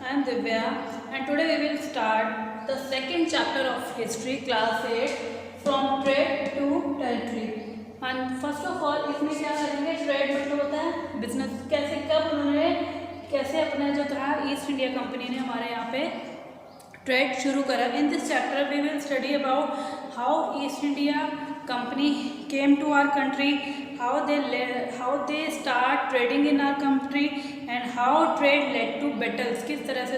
I am Divya and today we will start the second chapter of history class 8 from trade to territory. And first of all इसमें क्या करेंगे, trade मतलब होता है business, कैसे कब उन्होंने कैसे अपना जो था ईस्ट इंडिया कंपनी ने हमारे यहाँ पे ट्रेड शुरू करा. In this chapter we will study about how East India Company came to our country, how they start trading in our country and how trade led to battles. किस तरह से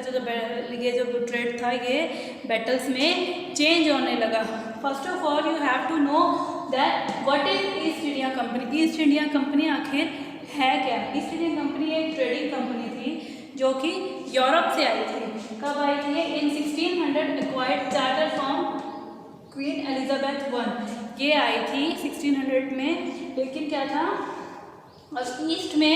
ये जो ट्रेड था ये बैटल्स में चेंज होने लगा. First of all you have to know that what is East India Company. East India Company आखिर है क्या? ईस्ट इंडिया कंपनी एक ट्रेडिंग कंपनी थी जो कि यूरोप से आई थी. कब आई थी? इन 1600 acquired charter from queen Elizabeth one. ये आई थी 1600 में. लेकिन क्या था, और ईस्ट में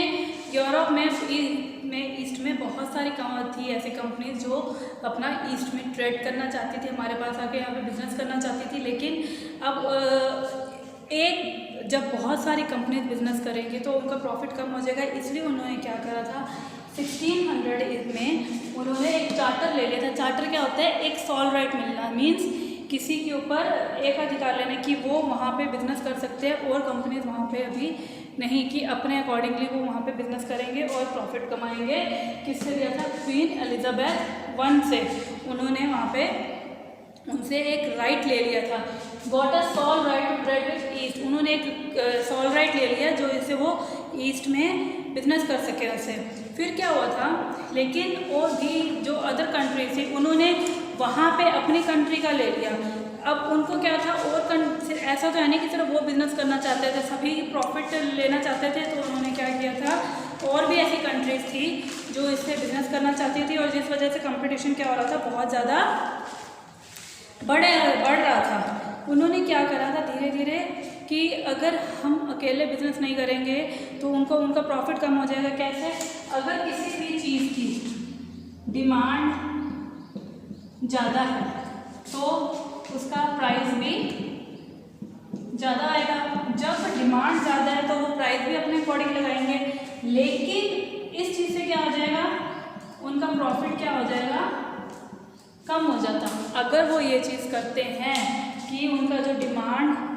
यूरोप में ईस्ट में बहुत सारी थी ऐसी कंपनीज जो अपना ईस्ट में ट्रेड करना चाहती थी, हमारे पास आके यहाँ पे बिजनेस करना चाहती थी. लेकिन अब एक जब बहुत सारी कंपनीज बिजनेस करेंगे तो उनका प्रॉफिट कम हो जाएगा, इसलिए उन्होंने क्या करा था 1600 में उन्होंने एक चार्टर ले लिया था. चार्टर क्या होता है? एक सॉल राइट मिलना, मीन्स किसी के ऊपर एक अधिकार लेने की वो वहाँ पे बिजनेस कर सकते हैं और कंपनीज वहाँ पे अभी नहीं, कि अपने अकॉर्डिंगली वो वहाँ पे बिजनेस करेंगे और प्रॉफिट कमाएंगे. किससे लिया था? क्वीन एलिजाबेथ वन से. उन्होंने वहाँ पे उनसे एक राइट ले लिया था. Got a sole right to trade with East. उन्होंने एक सॉल राइट ले लिया जो इससे वो ईस्ट में बिजनेस कर सके उससे. फिर क्या हुआ था, लेकिन और भी जो अदर कंट्री थी उन्होंने वहाँ पे अपनी कंट्री का ले लिया. अब उनको क्या था, और ऐसा तो है नहीं कि सिर्फ वो बिजनेस करना चाहते थे, सभी प्रॉफिट लेना चाहते थे. तो उन्होंने क्या किया था, और भी ऐसी कंट्रीज थी जो इससे बिजनेस करना चाहती थी और जिस वजह से कंपटीशन क्या हो रहा था, बहुत ज़्यादा बढ़ रहा था. उन्होंने क्या करा था धीरे धीरे कि अगर हम अकेले बिजनेस नहीं करेंगे तो उनका प्रॉफिट कम हो जाएगा. कैसे? अगर किसी भी चीज़ की डिमांड ज़्यादा है तो उसका प्राइस भी ज़्यादा आएगा. जब डिमांड ज़्यादा है तो वो प्राइस भी अपने अकॉर्डिंग लगाएंगे. लेकिन इस चीज़ से क्या हो जाएगा, उनका प्रॉफिट क्या हो जाएगा, कम हो जाता. अगर वो ये चीज़ करते हैं कि उनका जो डिमांड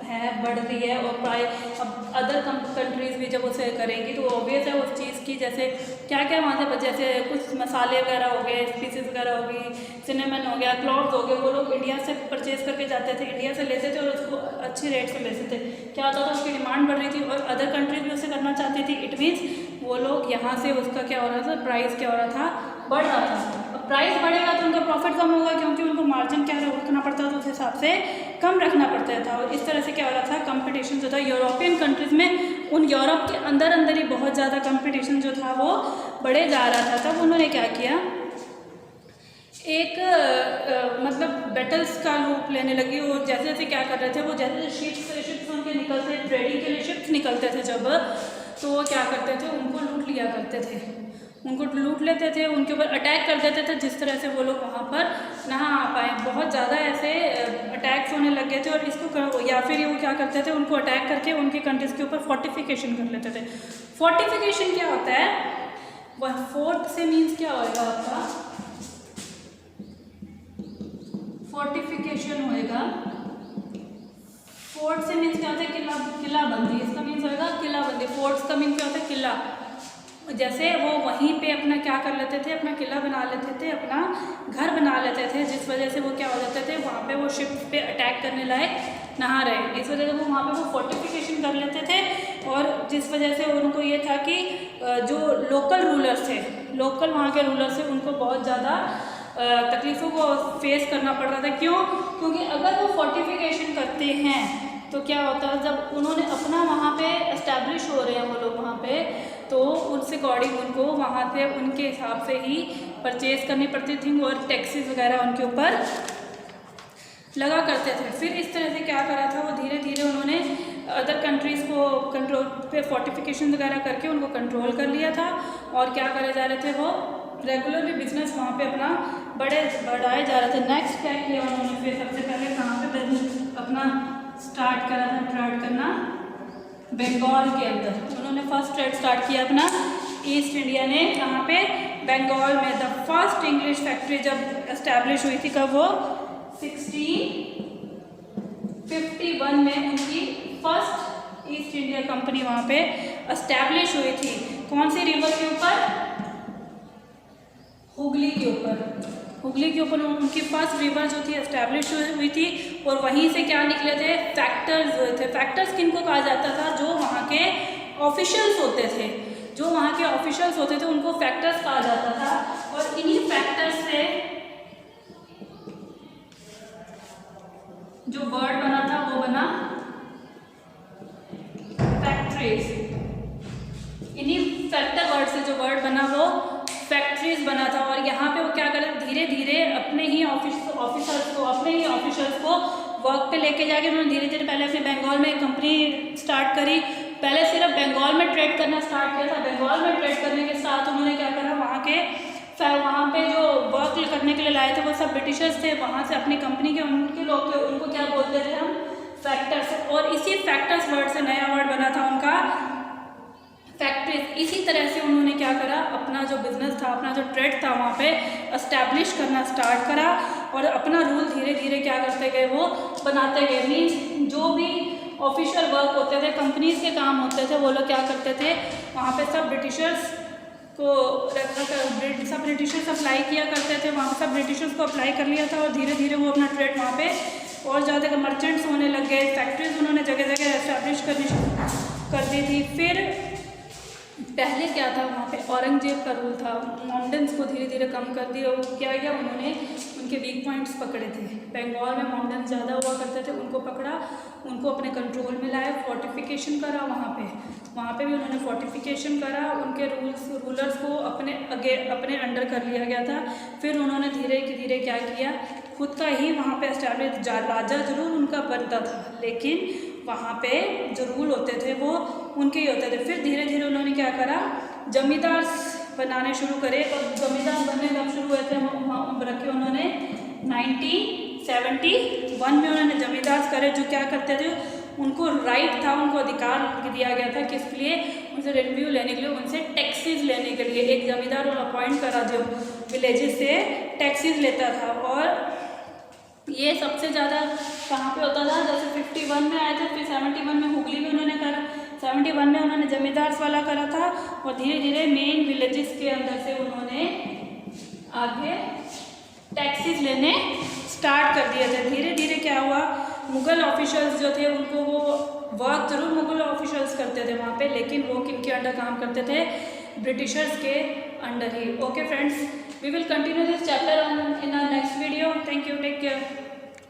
है बढ़ रही है और प्राइस, अब अदर कंट्रीज़ भी जब उसे करेंगी तो ऑब्वियस है उस चीज़ की, जैसे क्या क्या वहाँ से, जैसे कुछ मसाले वगैरह हो गए, स्पीसीज वगैरह हो गई, सिनेमन हो गया, क्लॉथ्स हो गए, वो लोग इंडिया से परचेज करके जाते थे, इंडिया से लेते थे और उसको अच्छी रेट से लेते थे. क्या होता था, उसकी डिमांड बढ़ रही थी और अदर कंट्रीज भी उसे करना चाहती थी. इट मीन्स वो लोग यहाँ से उसका क्या हो रहा था, प्राइस क्या हो रहा था, बढ़ रहा था. अब प्राइस बढ़ेगा तो उनका प्रॉफिट कम होगा क्योंकि उनको मार्जिन क्या रखना पड़ता था, उस हिसाब से कम रखना पड़ता था. और इस तरह से क्या हो रहा था, कंपटीशन जो था यूरोपियन कंट्रीज़ में, उन यूरोप के अंदर ही बहुत ज़्यादा कंपटीशन जो था वो बढ़े जा रहा था. तब उन्होंने क्या किया, एक मतलब बैटल्स का रूप लेने लगी. और जैसे जैसे क्या कर रहे थे वो, जैसे शिप्स उनके निकलते, ट्रेडिंग के लिए शिप्स निकलते थे जब, तो वो क्या करते थे, उनको लूट लिया करते थे, उनको लूट लेते थे, उनके ऊपर अटैक कर देते थे, जिस तरह से वो लोग वहाँ पर ना आ पाए. बहुत ज़्यादा ऐसे अटैक्स होने लग गए थे. और इसको या फिर वो क्या करते थे, उनको अटैक करके उनकी कंट्रीज़ के ऊपर फोर्टिफिकेशन कर लेते थे. फोर्टिफिकेशन क्या होता है, वह फोर्ट से मीन्स क्या होएगा आपका, फोर्टिफिकेशन होएगा. फोर्ट से मीन्स क्या होता है, किलाबंदी. इसका मीन्स होएगा किलाबंदी. फोर्ट्स का मीन्स क्या होता है, किला. जैसे वो वहीं पे अपना क्या कर लेते थे, अपना किला बना लेते थे, अपना घर बना लेते थे, जिस वजह से वो क्या हो जाते थे, वहाँ पे वो शिप पे अटैक करने लायक नहा रहे. इस वजह से वो वहाँ पे वो फोर्टिफिकेशन कर लेते थे. और जिस वजह से उनको ये था कि जो लोकल रूलर्स थे, लोकल वहाँ के रूलर्स थे, उनको बहुत ज़्यादा तकलीफ़ों को फेस करना पड़ रहा था. क्यों? क्योंकि अगर वो फोर्टिफिकेशन करते हैं तो क्या होता है, जब उन्होंने अपना वहाँ पे एस्टैब्लिश हो रहे हैं वो लोग वहाँ पे, तो उससे अकॉर्डिंग उनको वहाँ पे उनके हिसाब से ही परचेज़ करनी पड़ती थी और टैक्सेस वगैरह उनके ऊपर लगा करते थे. फिर इस तरह से क्या करा था, वो धीरे धीरे उन्होंने अदर कंट्रीज़ को कंट्रोल पे फोर्टिफिकेशन वगैरह करके उनको कंट्रोल कर लिया था. और क्या करे जा रहे थे, वो रेगुलरली बिजनेस वहाँ पे अपना बढ़ाए जा रहे थे. नेक्स्ट क्या किया उन्होंने, फिर सबसे पहले कहाँ पे बिजनेस अपना स्टार्ट करा था, ट्रेड करना बंगाल के अंदर. उन्होंने फर्स्ट ट्रेड स्टार्ट किया अपना ईस्ट इंडिया ने कहाँ पे, बंगाल में। द फर्स्ट इंग्लिश फैक्ट्री जब एस्टैब्लिश हुई थी, कब वो 1651 में उनकी फर्स्ट ईस्ट इंडिया कंपनी वहाँ पे एस्टैब्लिश हुई थी। कौन सी रिवर के ऊपर, हुगली के ऊपर। हुगली के ऊपर उनकी फर्स्ट रिवर जो थी एस्टैब्लिश हुई थी, और वहीं से क्या निकले थे, फैक्टर्स हुए थे। फैक्टर्स किनको कहा जाता था, जो वहाँ के ऑफिशियल्स होते थे, जो वहाँ के ऑफिशियल्स होते थे उनको फैक्टर्स कहा जाता था। और इन्हीं फैक्टर्स से जो वर्ड बना था वो बना फैक्ट्रीज। इन्हीं फैक्टर वर्ड से जो वर्ड बना वो फैक्ट्रीज बना था। और यहाँ पे वो क्या कर रहे, धीरे धीरे अपने ही ऑफिसर्स को वर्क पे लेके जाके उन्होंने धीरे धीरे पहले अपने बंगाल में एक कंपनी स्टार्ट करी। पहले सिर्फ बंगाल में ट्रेड करना स्टार्ट किया था। बंगाल में ट्रेड करने के साथ उन्होंने क्या करा, वहाँ पे जो वर्क करने के लिए लाए थे वो सब ब्रिटिशर्स थे। वहाँ से अपनी कंपनी के उनके लोग थे, उनको क्या बोलते थे हम, फैक्टर्स। और इसी फैक्टर्स वर्ड से नया वर्ड बना था उनका फैक्ट्रीज। इसी तरह से उन्होंने क्या करा, अपना जो बिजनेस था, अपना जो ट्रेड था वहाँ पे एस्टैब्लिश करना स्टार्ट करा, और अपना रूल धीरे धीरे क्या करते गए, वो बनाते गए। मीन्स जो भी ऑफिशियल वर्क होते थे, कंपनीज के काम होते थे, वो लोग क्या करते थे, वहाँ पे सब ब्रिटिशर्स अप्लाई किया करते थे। वहाँ सब ब्रिटिशर्स को अप्लाई कर लिया था, और धीरे धीरे वो अपना ट्रेड वहाँ पे और ज़्यादा मर्चेंट्स होने लग गए। फैक्ट्रीज उन्होंने जगह जगह एस्टैब्लिश करनी कर दी थी। फिर पहले क्या था, वहाँ पे औरंगजेब का रूल था, माउंटेन्स को धीरे धीरे कम कर दिया। और क्या किया उन्होंने, उनके वीक पॉइंट्स पकड़े थे। बंगाल में माउंटेन्स ज़्यादा हुआ करते थे, उनको पकड़ा, उनको अपने कंट्रोल में लाया, फोर्टिफिकेशन करा वहाँ पे भी उन्होंने फोर्टिफिकेशन करा। उनके रूलर्स को अपने अंडर कर लिया गया था। फिर उन्होंने धीरे धीरे क्या किया, खुद का ही वहाँ पे एस्टैब्लिश, राजा जरूर उनका बनता था, लेकिन वहाँ पे जो रूल होते थे वो उनके ही होते थे। फिर धीरे धीरे उन्होंने क्या करा, जमींदार बनाने शुरू करे। और जमींदार बनने कब शुरू हुए थे, रखे उन्होंने 1971 में उन्होंने जमींदार करे, जो क्या करते थे, उनको राइट था, उनको अधिकार दिया गया था किसके लिए, उनसे रेवेन्यू लेने के लिए, उनसे टैक्सेस लेने के लिए। एक जमींदार और अपॉइंट करा जो विलेजेस से टैक्सेस लेता था। और ये सबसे ज़्यादा कहाँ पे होता था, जैसे 51 में आए थे, फिर 71 में हुगली में उन्होंने करा, 71 में उन्होंने जमींदार वाला करा था। और धीरे धीरे मेन विलेजेस के अंदर से उन्होंने आगे टैक्सेस लेने स्टार्ट कर दिए थे। धीरे धीरे क्या हुआ, मुग़ल ऑफिशियल्स जो थे उनको वो वर्क जरूर मुग़ल ऑफिशियल्स करते थे वहाँ पे, लेकिन वो किनके अंडर काम करते थे, ब्रिटिशर्स के अंडर ही। Okay friends, we will continue this chapter on